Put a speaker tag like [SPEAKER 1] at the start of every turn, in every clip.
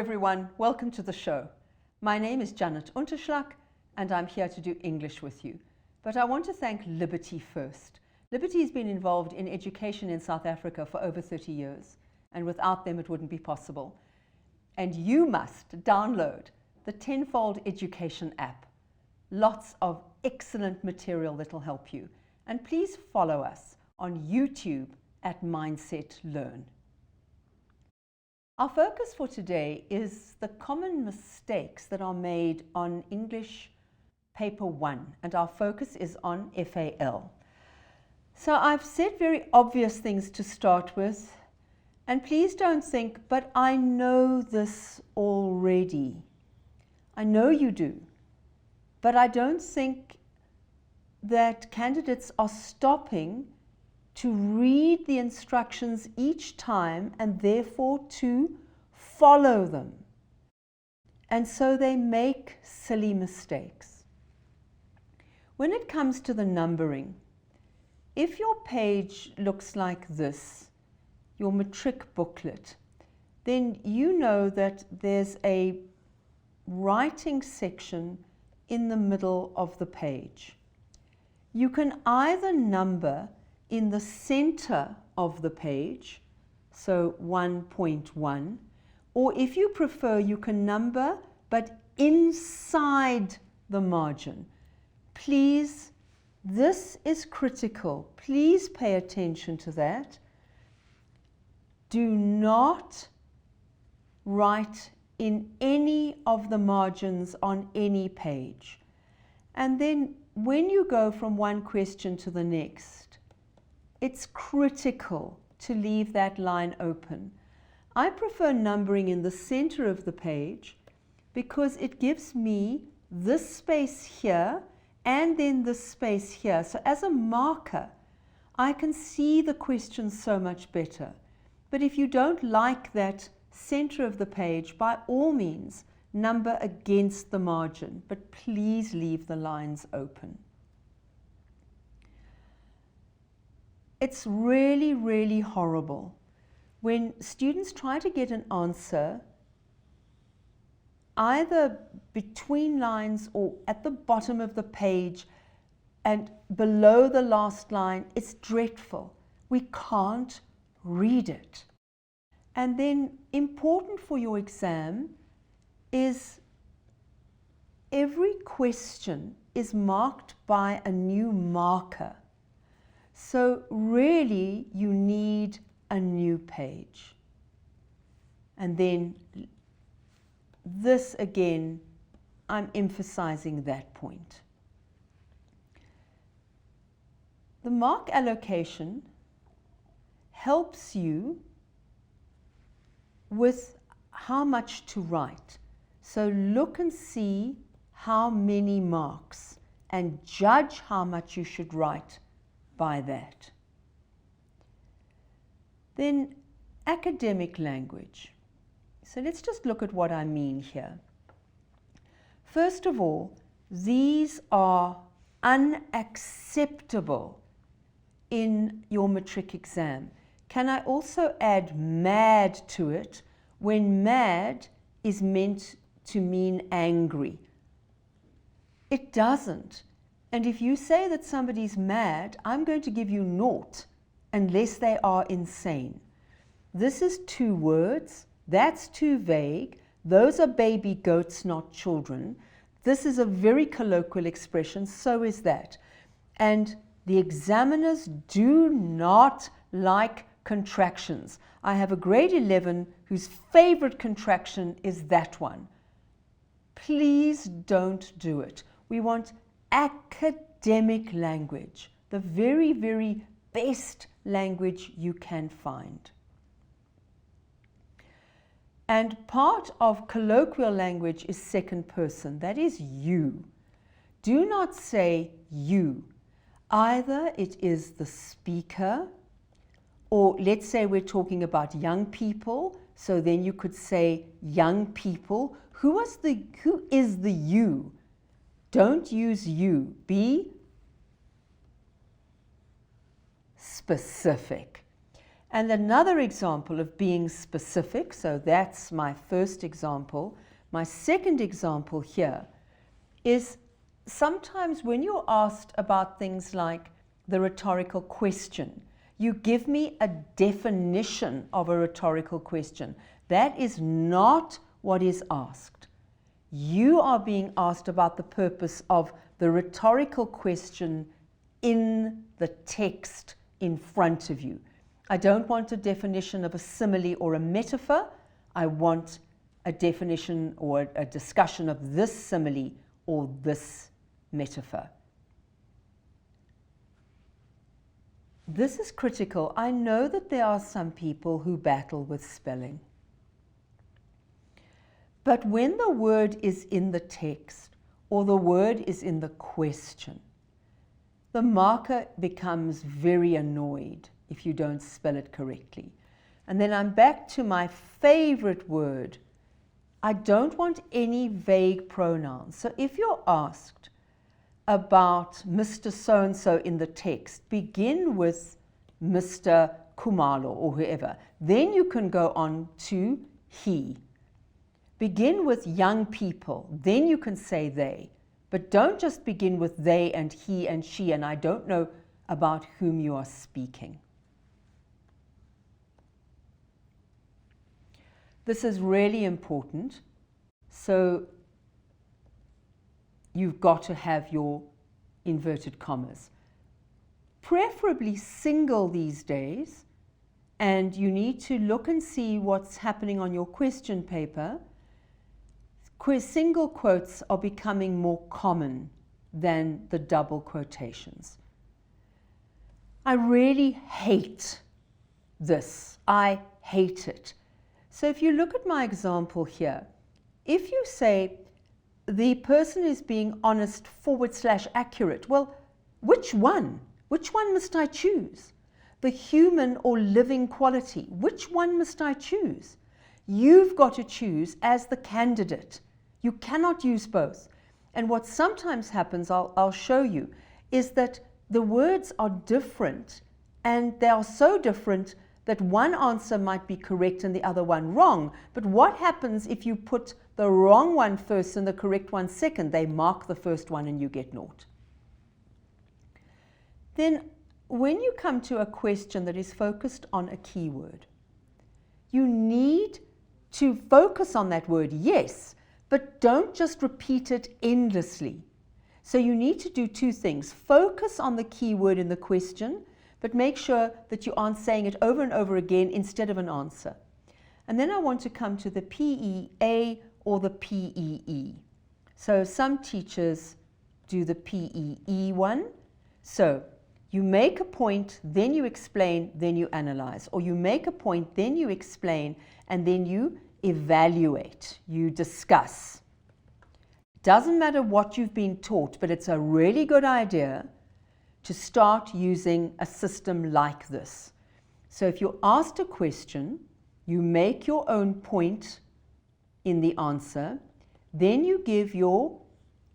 [SPEAKER 1] everyone, welcome to the show. My name is Janet Unterschlag and I'm here to do English with you. But I want to thank Liberty first. Liberty has been involved in education in South Africa for over 30 years, and without them it wouldn't be possible. And you must download the Tenfold Education app. Lots of excellent material that will help you. And please follow us on YouTube at Mindset Learn. Our focus for today is the common mistakes that are made on English Paper 1, and our focus is on FAL. So I've said very obvious things to start with, and please don't think, but I know this already. I know you do, but I don't think that candidates are stopping to read the instructions each time and therefore to follow them. And so they make silly mistakes. When it comes to the numbering, if your page looks like this, your matric booklet, then you know that there's a writing section in the middle of the page. You can either number in the center of the page, so 1.1, or if you prefer, you can number but inside the margin. Please, this is critical. Please pay attention to that. Do not write in any of the margins on any page. And then when you go from one question to the next, it's critical to leave that line open. I prefer numbering in the center of the page because it gives me this space here and then this space here. So as a marker, I can see the question so much better. But if you don't like that center of the page, by all means, number against the margin, but please leave the lines open. It's really, really horrible when students try to get an answer either between lines or at the bottom of the page and below the last line. It's dreadful. We can't read it. And then important for your exam is every question is marked by a new marker. So really, you need a new page. And then this again, I'm emphasizing that point. The mark allocation helps you with how much to write. So look and see how many marks and judge how much you should write by that. Then academic language. So let's just look at what I mean here. First of all, these are unacceptable in your matric exam. Can I also add mad to it when mad is meant to mean angry? It doesn't. And if you say that somebody's mad, I'm going to give you naught unless they are insane. This is 2 words. That's too vague. Those are baby goats, not children. This is a very colloquial expression, so is that. And the examiners do not like contractions. I have a grade 11 whose favorite contraction is that one. Please don't do it. We want academic language, the very, very best language you can find. And part of colloquial language is second person. That is you. Do not say you. Either it is the speaker, or let's say we're talking about young people, so then you could say young people. Who is the you? Don't use you. Be specific. And another example of being specific, so that's my first example. My second example here is sometimes when you're asked about things like the rhetorical question, you give me a definition of a rhetorical question. That is not what is asked. You are being asked about the purpose of the rhetorical question in the text in front of you. I don't want a definition of a simile or a metaphor. I want a definition or a discussion of this simile or this metaphor. This is critical. I know that there are some people who battle with spelling. But when the word is in the text or the word is in the question, the marker becomes very annoyed if you don't spell it correctly. And then I'm back to my favorite word. I don't want any vague pronouns. So if you're asked about Mr. So-and-so in the text, begin with Mr. Kumalo or whoever. Then you can go on to he. Begin with young people. Then you can say they. But don't just begin with they and he and she, and I don't know about whom you are speaking. This is really important. So you've got to have your inverted commas. Preferably single these days, and you need to look and see what's happening on your question paper. Single quotes are becoming more common than the double quotations. I really hate this. I hate it. So if you look at my example here, if you say the person is being honest / accurate, well, which one? Which one must I choose? The human or living quality, which one must I choose? You've got to choose as the candidate. You cannot use both. And what sometimes happens, I'll show you, is that the words are different, and they are so different that one answer might be correct and the other one wrong. But what happens if you put the wrong one first and the correct one second? They mark the first one and you get naught. Then when you come to a question that is focused on a keyword, you need to focus on that word, yes, but don't just repeat it endlessly. So you need to do two things. Focus on the keyword in the question, but make sure that you aren't saying it over and over again instead of an answer. And then I want to come to the PEA or the PEE. So some teachers do the PEE one. So you make a point, then you explain, then you analyze. Or you make a point, then you explain, and then you evaluate, you discuss. Doesn't matter what you've been taught, but it's a really good idea to start using a system like this. So if you're asked a question, you make your own point in the answer, then you give your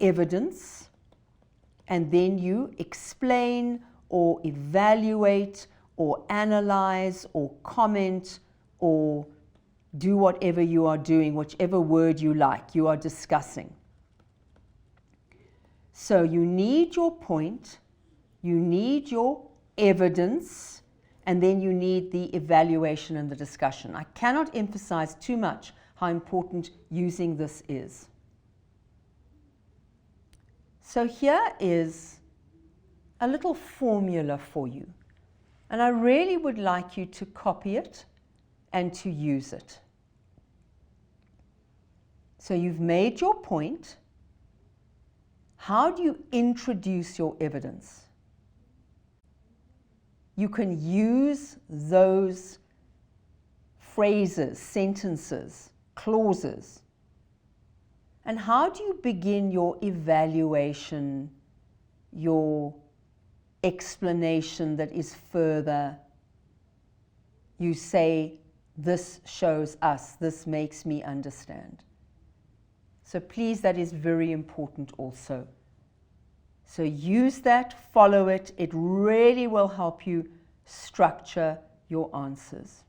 [SPEAKER 1] evidence, and then you explain or evaluate or analyze or comment or do whatever you are doing, whichever word you like, you are discussing. So you need your point, you need your evidence, and then you need the evaluation and the discussion. I cannot emphasize too much how important using this is. So here is a little formula for you, and I really would like you to copy it and to use it. So you've made your point. How do you introduce your evidence? You can use those phrases, sentences, clauses. And how do you begin your evaluation, your explanation that is further? You say, this shows us, this makes me understand. So please, that is very important also. So use that, follow it. It really will help you structure your answers.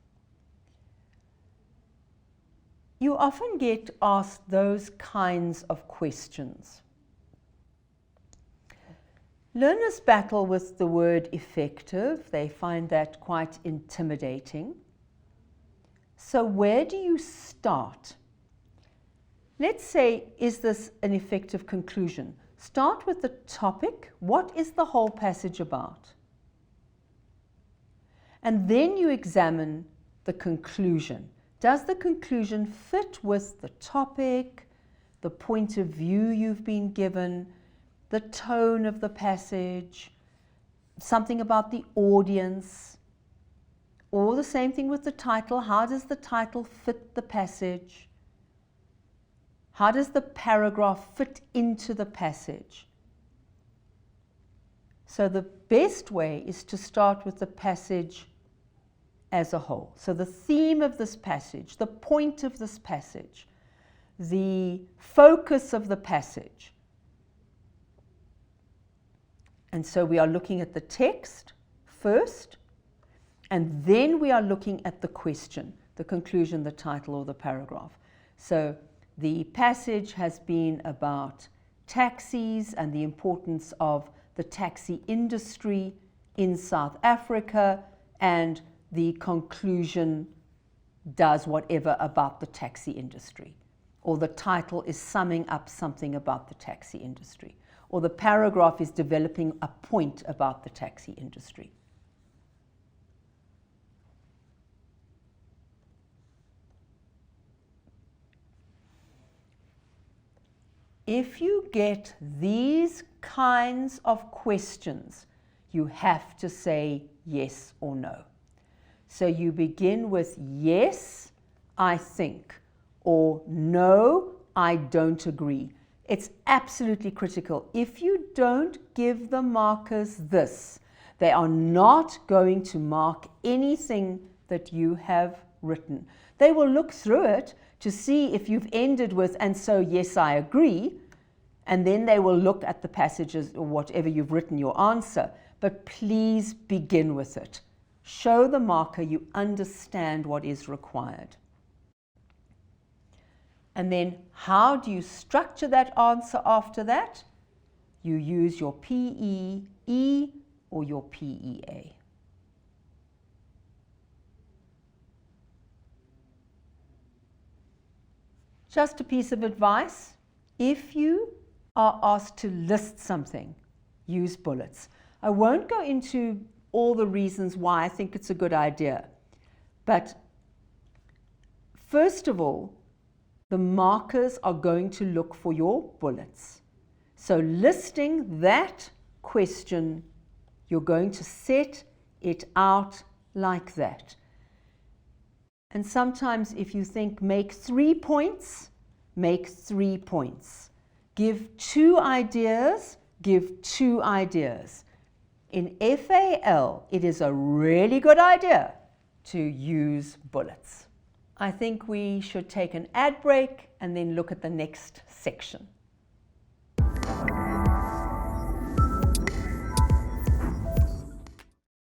[SPEAKER 1] You often get asked those kinds of questions. Learners battle with the word effective. They find that quite intimidating. So where do you start? Let's say, is this an effective conclusion? Start with the topic. What is the whole passage about? And then you examine the conclusion. Does the conclusion fit with the topic, the point of view you've been given, the tone of the passage, something about the audience, or the same thing with the title? How does the title fit the passage? How does the paragraph fit into the passage? So the best way is to start with the passage as a whole. So the theme of this passage, the point of this passage, the focus of the passage. And so we are looking at the text first, and then we are looking at the question, the conclusion, the title, or the paragraph. So the passage has been about taxis and the importance of the taxi industry in South Africa, and the conclusion does whatever about the taxi industry, or the title is summing up something about the taxi industry, or the paragraph is developing a point about the taxi industry. If you get these kinds of questions, you have to say yes or no. So you begin with yes, I think, or no, I don't agree. It's absolutely critical. If you don't give the markers this, they are not going to mark anything that you have written. They will look through it to see if you've ended with, and so yes, I agree, and then they will look at the passages or whatever you've written your answer. But please begin with it. Show the marker you understand what is required. And then how do you structure that answer after that? You use your PEE or your PEA. Just a piece of advice. If you are asked to list something, use bullets. I won't go into all the reasons why I think it's a good idea. But first of all, the markers are going to look for your bullets. So listing that question, you're going to set it out like that. And sometimes if you think make 3 points, make 3 points. Give 2 ideas, give 2 ideas. In FAL, it is a really good idea to use bullets. I think we should take an ad break and then look at the next section.